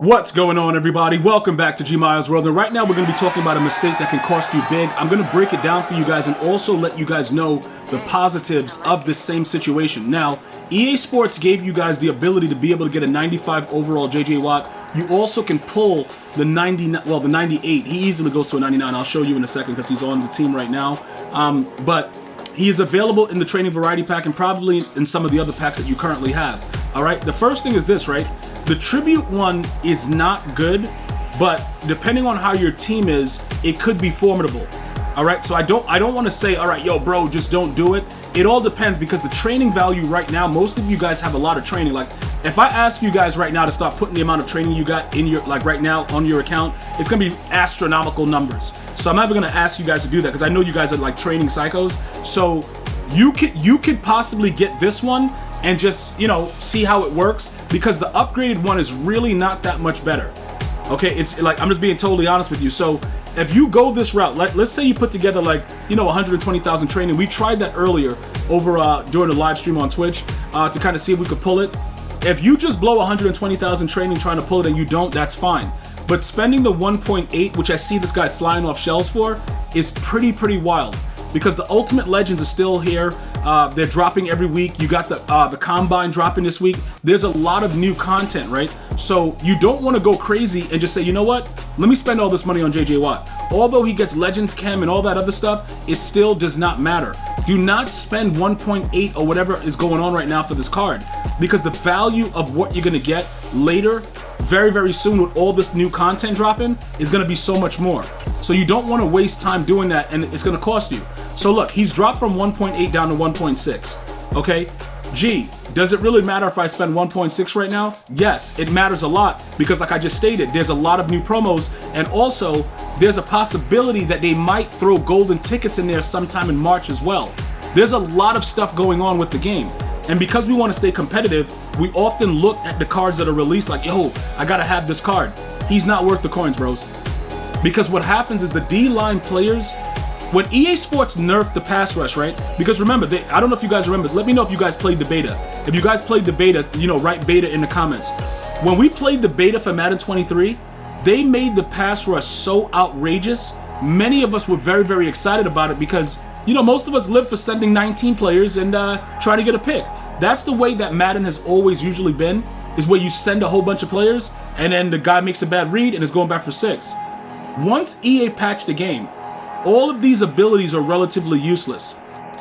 What's going on, everybody? Welcome back to GmiasWorld, and right now we're going to be talking about a mistake that can cost you big. I'm going to break it down for you guys and also let you guys know the positives of this same situation. Now, EA Sports gave you guys the ability to be able to get a 95 overall JJ Watt. You also can pull the 98. He easily goes to a 99. I'll show you in a second because he's on the team right now. But he is available in the training variety pack and probably in some of the other packs that you currently have. All right, the first thing is this, right? The tribute one is not good, but depending on how your team is, it could be formidable. All right, so I don't want to say, all right, yo, bro, just don't do it. It all depends because the training value right now, most of you guys have a lot of training. Like, if I ask you guys right now to start putting the amount of training you got in your, like right now on your account, it's gonna be astronomical numbers. So I'm never gonna ask you guys to do that because I know you guys are like training psychos. So you could possibly get this one and just, you know, see how it works, because the upgraded one is really not that much better. Okay, it's like, I'm just being totally honest with you. So if you go this route, let's say you put together like, you know, 120,000 training. We tried that earlier over during the live stream on Twitch to kind of see if we could pull it. If you just blow 120,000 training trying to pull it and you don't, that's fine. But spending the 1.8, which I see this guy flying off shells for, is pretty wild. Because the Ultimate Legends are still here. They're dropping every week. You got the Combine dropping this week. There's a lot of new content, right? So you don't want to go crazy and just say, you know what? Let me spend all this money on JJ Watt. Although he gets Legends Chem and all that other stuff, it still does not matter. Do not spend 1.8 or whatever is going on right now for this card, because the value of what you're going to get later, very soon, with all this new content dropping, is going to be so much more. So you don't want to waste time doing that, and it's going to cost you. So look, he's dropped from 1.8 down to 1.6. Okay, gee, does it really matter if I spend 1.6 right now? Yes, it matters a lot, because like I just stated, there's a lot of new promos, and also there's a possibility that they might throw golden tickets in there sometime in March as well. There's a lot of stuff going on with the game. And because we want to stay competitive, we often look at the cards that are released like, yo, I gotta have this card. He's not worth the coins, bros. Because what happens is the D-line players, when EA Sports nerfed the pass rush, right? Because remember, I don't know if you guys remember, let me know if you guys played the beta. If you guys played the beta, you know, write beta in the comments. When we played the beta for Madden 23, they made the pass rush so outrageous. Many of us were very excited about it because, you know, most of us live for sending 19 players and trying to get a pick. That's the way that Madden has always usually been, is where you send a whole bunch of players and then the guy makes a bad read and is going back for 6. Once EA patched the game, all of these abilities are relatively useless.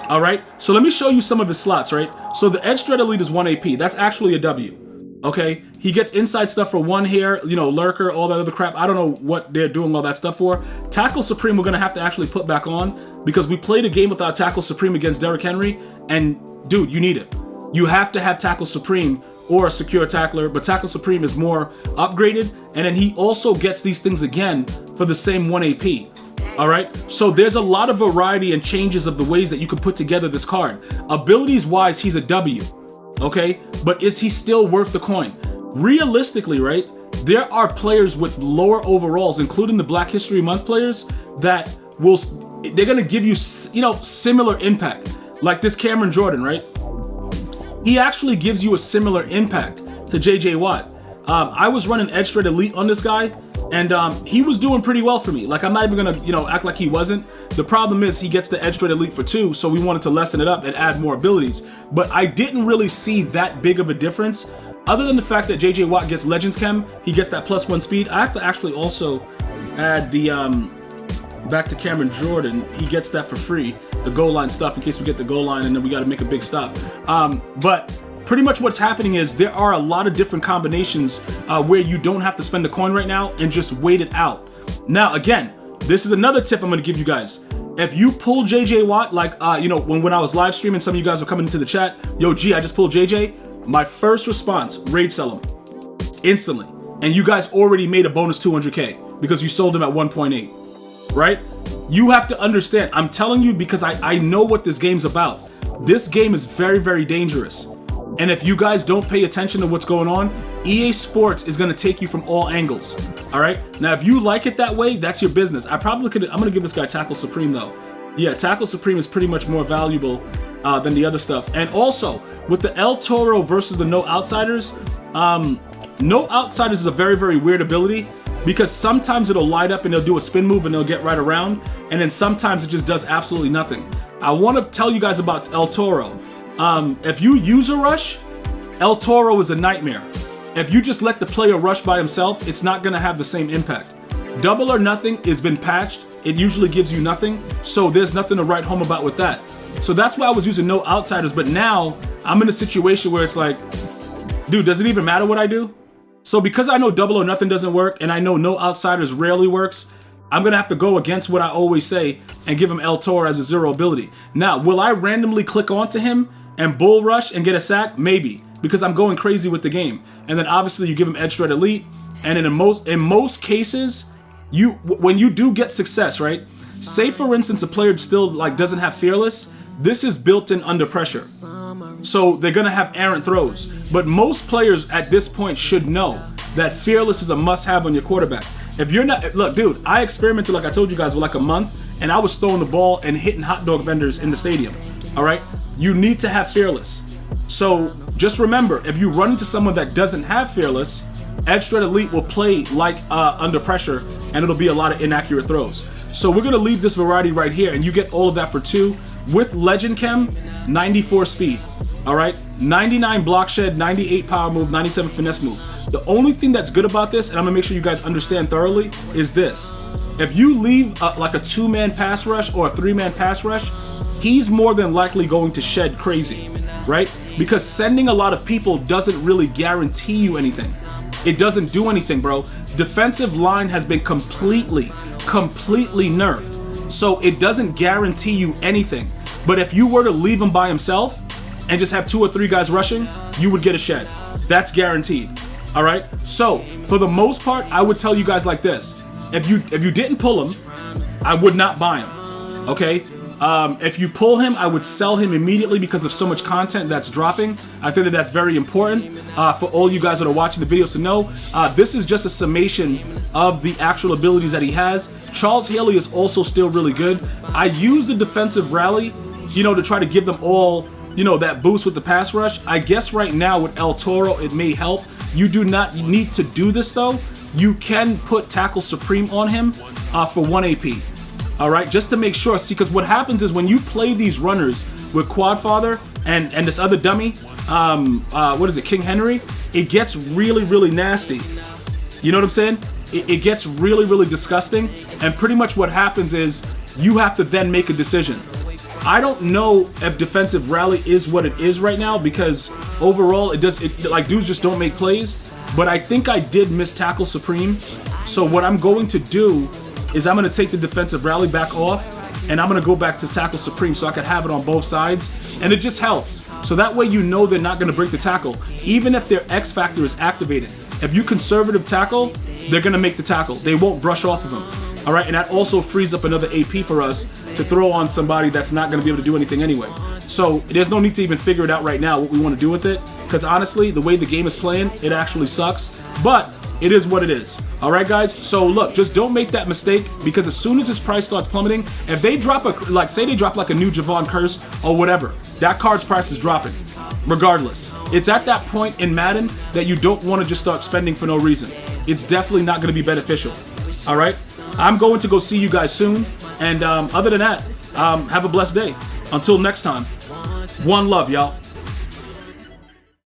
All right, so let me show you some of his slots, right? So the Edge Threat Elite is 1 AP. That's actually a W. Okay, he gets inside stuff for 1 here, you know, Lurker, all that other crap. I don't know what they're doing all that stuff for. Tackle Supreme we're gonna have to actually put back on, because we played a game without Tackle Supreme against Derrick Henry, and dude, you need it. You have to have Tackle Supreme or a Secure Tackler, but Tackle Supreme is more upgraded, and then he also gets these things again for the same 1 AP. All right, so there's a lot of variety and changes of the ways that you can put together this card. Abilities wise, he's a W, okay? But is he still worth the coin? Realistically, right, there are players with lower overalls, including the Black History Month players, that they're gonna give you, you know, similar impact. Like this Cameron Jordan, right? He actually gives you a similar impact to JJ Watt. I was running Edge Threat Elite on this guy, and he was doing pretty well for me. Like, I'm not even gonna, you know, act like he wasn't. The problem is he gets the Edge Threat Elite for 2, so we wanted to lessen it up and add more abilities. But I didn't really see that big of a difference, other than the fact that JJ Watt gets Legends Chem. He gets that +1 speed. I have to actually also add the back to Cameron Jordan. He gets that for free, the goal line stuff, in case we get the goal line and then we got to make a big stop. But pretty much what's happening is there are a lot of different combinations where you don't have to spend a coin right now and just wait it out. Now, again, this is another tip I'm going to give you guys. If you pull JJ Watt, like, you know, when I was live streaming, some of you guys were coming into the chat, yo, G, I just pulled JJ. My first response, raid sell him instantly. And you guys already made a bonus 200K because you sold him at 1.8, right? You have to understand, I'm telling you because I know what this game's about. This game is very dangerous. And if you guys don't pay attention to what's going on, EA Sports is going to take you from all angles. All right. Now, if you like it that way, that's your business. I'm going to give this guy Tackle Supreme though. Yeah, Tackle Supreme is pretty much more valuable than the other stuff. And also with the El Toro versus the No Outsiders, No Outsiders is a very, very weird ability because sometimes it'll light up and it'll do a spin move and it'll get right around, and then sometimes it just does absolutely nothing. I want to tell you guys about El Toro. If you use a rush, El Toro is a nightmare. If you just let the player rush by himself, it's not going to have the same impact. Double or Nothing has been patched. It usually gives you nothing, so there's nothing to write home about with that. So that's why I was using No Outsiders, but now I'm in a situation where it's like, dude, does it even matter what I do? So because I know Double or Nothing doesn't work, and I know No Outsiders rarely works, I'm going to have to go against what I always say and give him El Toro as a 0 ability. Now, will I randomly click onto him and bull rush and get a sack? Maybe, because I'm going crazy with the game. And then obviously you give him Edge Threat Elite, and in most cases, when you do get success, right? Say for instance a player still like doesn't have Fearless, this is built in under pressure. So they're gonna have errant throws. But most players at this point should know that Fearless is a must-have on your quarterback. If you're not, look, dude, I experimented like I told you guys for like a month, and I was throwing the ball and hitting hot dog vendors in the stadium. All right, you need to have Fearless. So just remember, if you run into someone that doesn't have Fearless, Edge Threat Elite will play like under pressure, and it'll be a lot of inaccurate throws. So we're gonna leave this variety right here, and you get all of that for 2 with Legend Chem, 94 speed. All right, 99 block shed, 98 power move, 97 finesse move. The only thing that's good about this, and I'm gonna make sure you guys understand thoroughly, is this: if you leave like a 2-man pass rush or a 3-man pass rush, he's more than likely going to shed crazy, right? Because sending a lot of people doesn't really guarantee you anything. It doesn't do anything, bro. Defensive line has been completely nerfed. So it doesn't guarantee you anything. But if you were to leave him by himself and just have 2 or 3 guys rushing, you would get a shed. That's guaranteed. All right? So for the most part, I would tell you guys like this. If you didn't pull him, I would not buy him. Okay? If you pull him, I would sell him immediately because of so much content that's dropping. I think that that's very important for all you guys that are watching the videos to know. This is just a summation of the actual abilities that he has. Charles Haley is also still really good. I use the defensive rally, to try to give them all, that boost with the pass rush. I guess right now with El Toro, it may help. You do not need to do this though. You can put Tackle Supreme on him for 1 AP. All right, just to make sure. See, because what happens is when you play these runners with Quadfather and this other dummy, what is it, King Henry? It gets really, really nasty. You know what I'm saying? It gets really, really disgusting. And pretty much what happens is you have to then make a decision. I don't know if defensive rally is what it is right now because overall like dudes just don't make plays. But I think I did miss Tackle Supreme. So what I'm going to do is I'm going to take the defensive rally back off and I'm going to go back to Tackle Supreme so I can have it on both sides, and it just helps. So that way they're not going to break the tackle. Even if their X Factor is activated, if you conservative tackle, they're going to make the tackle. They won't brush off of them. All right, and that also frees up another AP for us to throw on somebody that's not going to be able to do anything anyway. So there's no need to even figure it out right now what we want to do with it, because honestly, the way the game is playing, it actually sucks. But it is what it is. All right, guys? So look, just don't make that mistake, because as soon as his price starts plummeting, if they drop say they drop like a new Javon Curse or whatever, that card's price is dropping. Regardless. It's at that point in Madden that you don't want to just start spending for no reason. It's definitely not going to be beneficial. All right? I'm going to go see you guys soon. And other than that, have a blessed day. Until next time, one love, y'all.